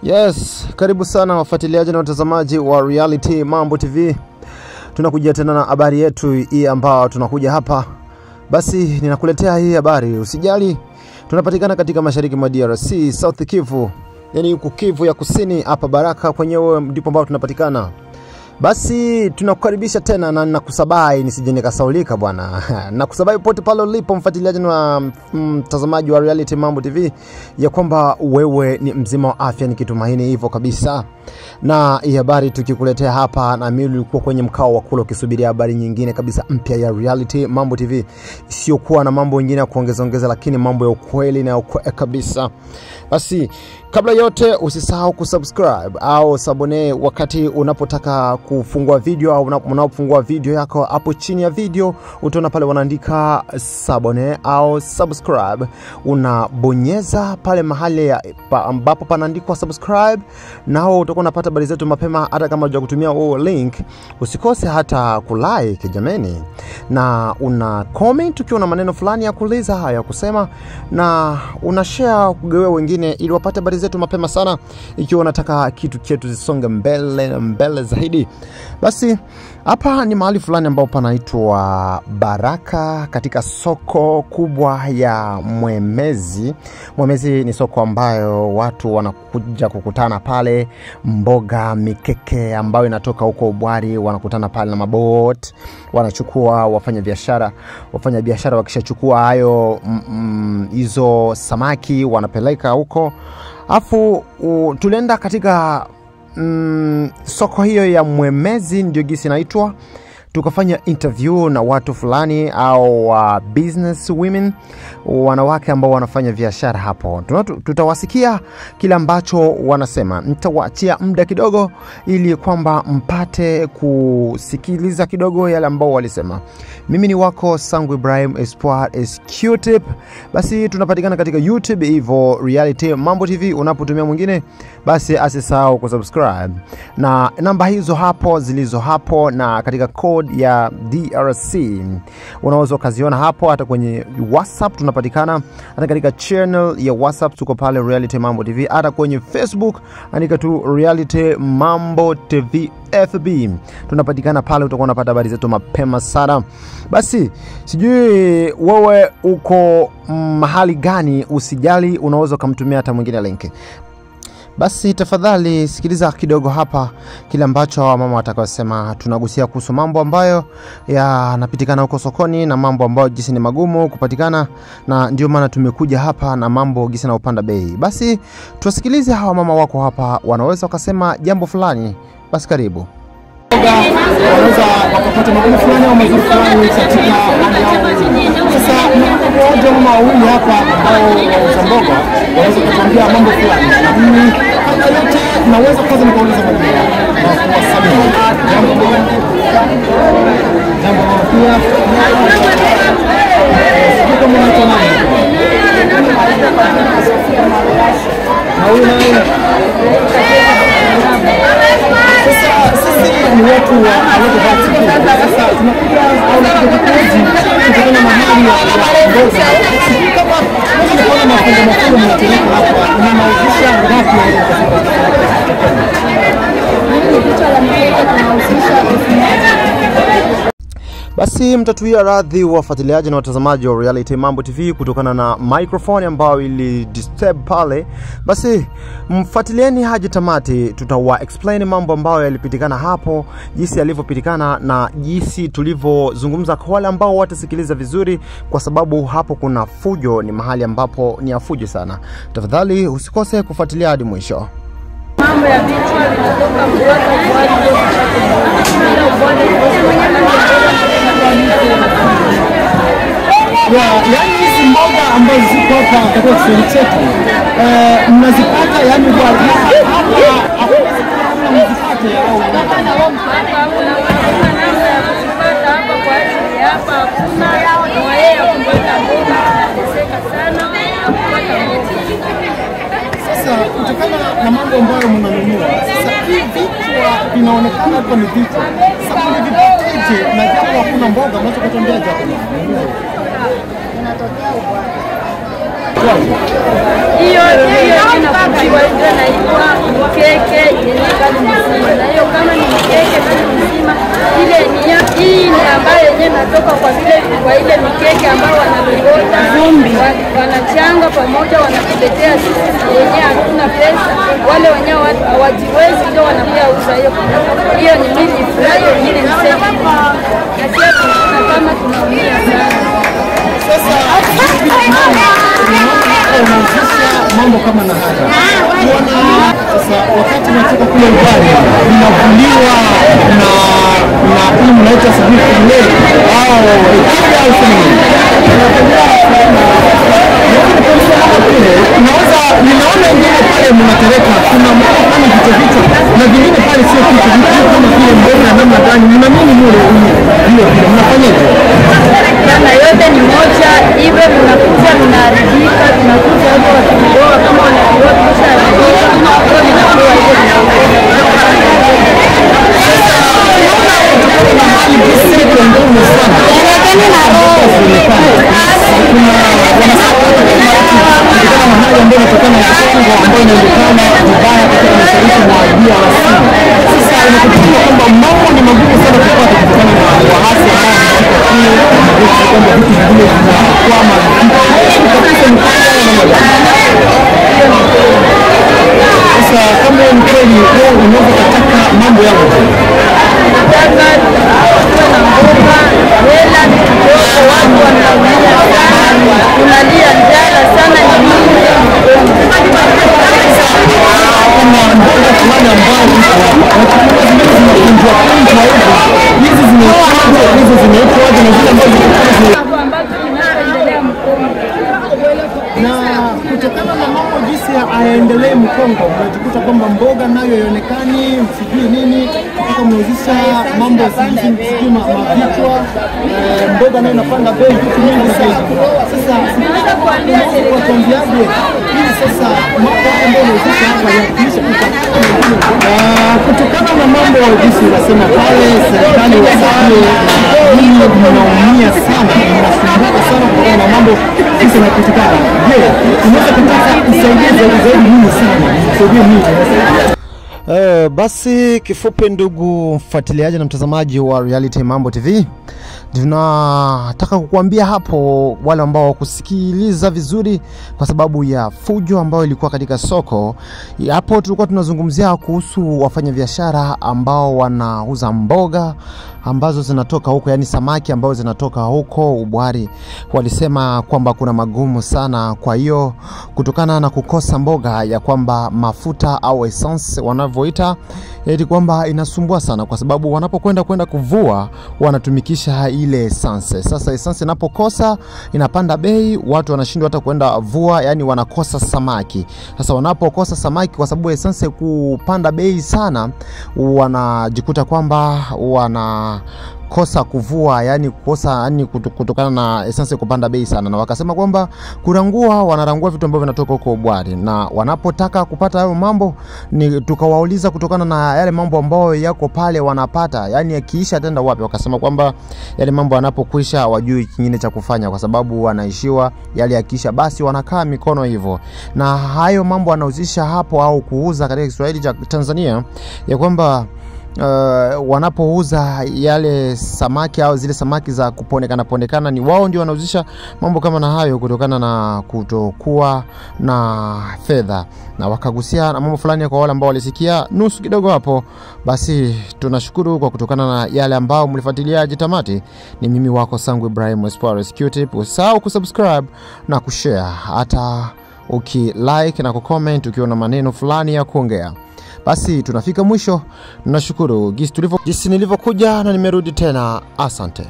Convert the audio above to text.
Yes, karibu sana wafuatiliaji na watazamaji wa Reality Mambo TV. Tunakuja tena na habari yetu hii ambao tunakuja hapa. Basi ninakuletea hii habari. Usijali, tunapatikana katika mashariki mwa DRC, South Kivu. Yani huko Kivu ya Kusini hapa Baraka kwenyewe ndipo ambao tunapatikana. Basi tunakukaribisha tena na nakusabai nisije nikasaulika bwana. Nakusabai pote pale ulipo mfuatiliaji na mtazamaji wa Reality Mambo TV ya kwamba wewe ni mzima wa afya, nikitumaini hivyo kabisa. Na hii habari tukikuletea hapa na mimi nilikuwa kwenye mkao wa kula ukisubiria habari nyingine kabisa mpya ya Reality Mambo TV. Sio kuwa na mambo mengine ya kuongeza lakini mambo ya ukweli na ukweli kabisa. Basi kabla yote usisahau kusubscribe au sabone wakati unapotaka kufungua video au unapofungua video yako. Hapo chini ya video utaona pale wanaandika sabone au subscribe. Unabonyeza pale mahali ambapo panaandikwa subscribe, nao utakuwa unapata habari zetu mapema hata kama hujakutumia link. Usikose hata kulike jameni, na una comment ukiwa na maneno fulani ya kuuliza haya kusema, na una share kugawa wengine ili wapate habari zetu mapema sana ikiwa unataka kitu chetu zisonge mbele zaidi. Basi hapa ni mahali fulani ambao panaitwa Baraka katika soko kubwa ya Mwemezi. Mwemezi ni soko ambayo watu wanakuja kukutana pale, mboga mikeke ambayo inatoka huko Ubwari wanakutana pale na mabot, wanachukua wafanya biashara wakishachukua hayo hizo samaki wanapeleka huko. Afu tulienda katika soko hiyo ya Mwemezi, ndio gisi inaitwa. Tukafanya interview na watu fulani au business women, wanawake ambao wanafanya biashara hapo. Tutawasikia kila ambacho wanasema. Nitawaachia muda kidogo ili kwamba mpate kusikiliza kidogo yale ambao walisema. Mimi ni wako Sangu Ibrahim Espoir Q-Tip. Basi tunapatikana katika YouTube hivyo Reality Mambo TV. Unapotumia mwingine basi asisahau kusubscribe. Na namba hizo hapo zilizo hapo na katika code ya DRC unaweza ukaziona hapo. Hata kwenye WhatsApp tunapatikana, hata katika channel ya WhatsApp tuko pale Reality Mambo TV. Hata kwenye Facebook andika tu Reality Mambo TV FB, tunapatikana pale, utakuwa unapata habari zetu mapema sana. Basi sijui wewe uko mahali gani, usijali, unaweza kumtumia hata mwingine link. Basi tafadhali sikiliza kidogo hapa kile ambacho mama watakayosema. Tunagusia kuhusu mambo ambayo yanapitikana huko sokoni na mambo ambayo jinsi ni magumu kupatikana, na ndio maana tumekuja hapa na mambo jinsi na upanda bei. Basi tuwasikilize hawa mama wako hapa, wanaweza wakasema jambo fulani. Basi karibu. Wanaweza wakapata magumu fulani au mazuri fulani katika hali yao. Sasa mmoja mama wawili hapa ambao wauza mboga wanaweza kutuambia mambo fulani. Lakini kama yote naweza kwanza nikauliza mambo na kuwasalimia. Jambo pia. Sisi kama mtu nani? Sisi ni watu wa Alobati. Sasa tunakuja au tunakuja kutokana na mahali ya mboga. Sisi kama tunaona mafungo mnateleka hapa, mnauzisha ngapi Basi mtatuia radhi wafuatiliaji na watazamaji wa Reality Mambo TV kutokana na microphone ambayo ili disturb pale. Basi mfuatilieni hadi tamati, tutawa explain mambo ambayo yalipitikana hapo, jinsi yalivyopitikana na jinsi tulivyozungumza kwa wale ambao watasikiliza vizuri, kwa sababu hapo kuna fujo, ni mahali ambapo ni afujo sana. Tafadhali usikose kufuatilia hadi mwisho. Mambo ya vichwa vinatoka yani hizi mboga ambazo ziko hapa katika kisehemu chetu mnazipata yani kwa hapa mnazipata au namna ya kuzipata hapa kwa ajili hapa hakuna kwa yeye kupata mboga anateseka sana kupata mboga. Sasa kutokana na mambo ambayo mnanunua, sasa hivi vichwa vinaonekana hapa ni vichwa. Sasa mnavipataje na japo hakuna mboga, mnaweza kutuambia japo? Inatokea Ubwari. Hiyo inakuwa inaitwa mkeke yenye bali mzima. Na hiyo kama ni mkeke bali mzima, ile hii ni ambayo yenyewe natoka kwa ile mikeke ambayo wanalogota wanachanga pamoja, wanatuletea sisi yenyewe hatuna pesa, wale wenyewe hawajiwezi ndio wanakuja uza hiyo. Hiyo ni mimi furahi yenyewe msema. Na pia tunaona kama tunaumia sana. Sasa mambo kama na haya. Sasa wakati nataka kule ubani ninavuliwa na hii mnaita sijui kule au ikija au sini. Ninaona wengine pale mnatereka, kuna mambo kama vitu na vingine pale sio kitu kama vile mboga namna gani, mna nini mule hiyo mnafanyaje? Sana yote ni moja, hivyo tunakuja tunaharibika, tunakuja hapo wakidoa kama wanakidoa kisha haribika, ndio vinakuwa hivyo. Sasa kama ni kweli unaweza kutaka mambo yako tunalia njala sana na kutokana na mambo jinsi aendelee Mkongo, unajikuta kwamba mboga nayo haionekani, sijui nini, kutoka mnauzisha mambo sijui mavichwa, mboga nayo inapanda bei, vitu mingi sana. Sasa sasa kwa tuambiaje hii sasa mambo ambayo unauzisha hapa yakisha kutokana na mambo jinsi unasema pale serikali wasaidie, na hii mnaumia sana, mnasumbuka sana kwa na mambo sisi tunapitikana. Je, unaweza kutaka usaidizi zaidi nini sana? Usaidie nini? Basi kifupi, ndugu mfuatiliaji na mtazamaji wa Reality Mambo TV, tunataka kukuambia hapo wale ambao kusikiliza vizuri kwa sababu ya fujo ambayo ilikuwa katika soko hapo. Tulikuwa tunazungumzia kuhusu wafanyabiashara ambao wanauza mboga ambazo zinatoka huko, yani samaki ambao zinatoka huko Ubwari. Walisema kwamba kuna magumu sana, kwa hiyo kutokana na kukosa mboga ya kwamba mafuta au essence wanavyoita, ili kwamba inasumbua sana kwa sababu wanapokwenda kuvua wanatumikisha ile essence. Sasa essence inapokosa inapanda bei, watu wanashindwa hata kwenda vua, yani wanakosa samaki. Sasa wanapokosa samaki kwa sababu essence kupanda bei sana, wanajikuta kwamba kosa kuvua, yani kukosa kutokana na essence kupanda bei sana, na wakasema kwamba kurangua, wanarangua vitu ambavyo vinatoka huko Ubwari, na wanapotaka kupata hayo mambo ni tukawauliza kutokana na yale mambo ambayo yako pale wanapata, yani yakiisha tenda wapi. Wakasema kwamba yale mambo yanapokwisha wajui kingine cha kufanya kwa sababu wanaishiwa, yale yakiisha basi wanakaa mikono hivyo. Na hayo mambo wanauzisha hapo au kuuza katika Kiswahili cha Tanzania ya kwamba wanapouza yale samaki au zile samaki za kupondekana ni wao ndio wanauzisha mambo kama na hayo kutokana na kutokuwa na fedha. Na wakagusia na mambo fulani kwa wale ambao walisikia nusu kidogo hapo. Basi tunashukuru kwa kutokana na yale ambao mlifuatilia jitamati. Ni mimi wako Sangu Ibrahim Espoirs Q-tip. Usahau kusubscribe na kushare, hata ukilike na kucomment ukiona maneno fulani ya kuongea. Basi tunafika mwisho. Nashukuru jinsi nilivyokuja na nimerudi tena. Asante.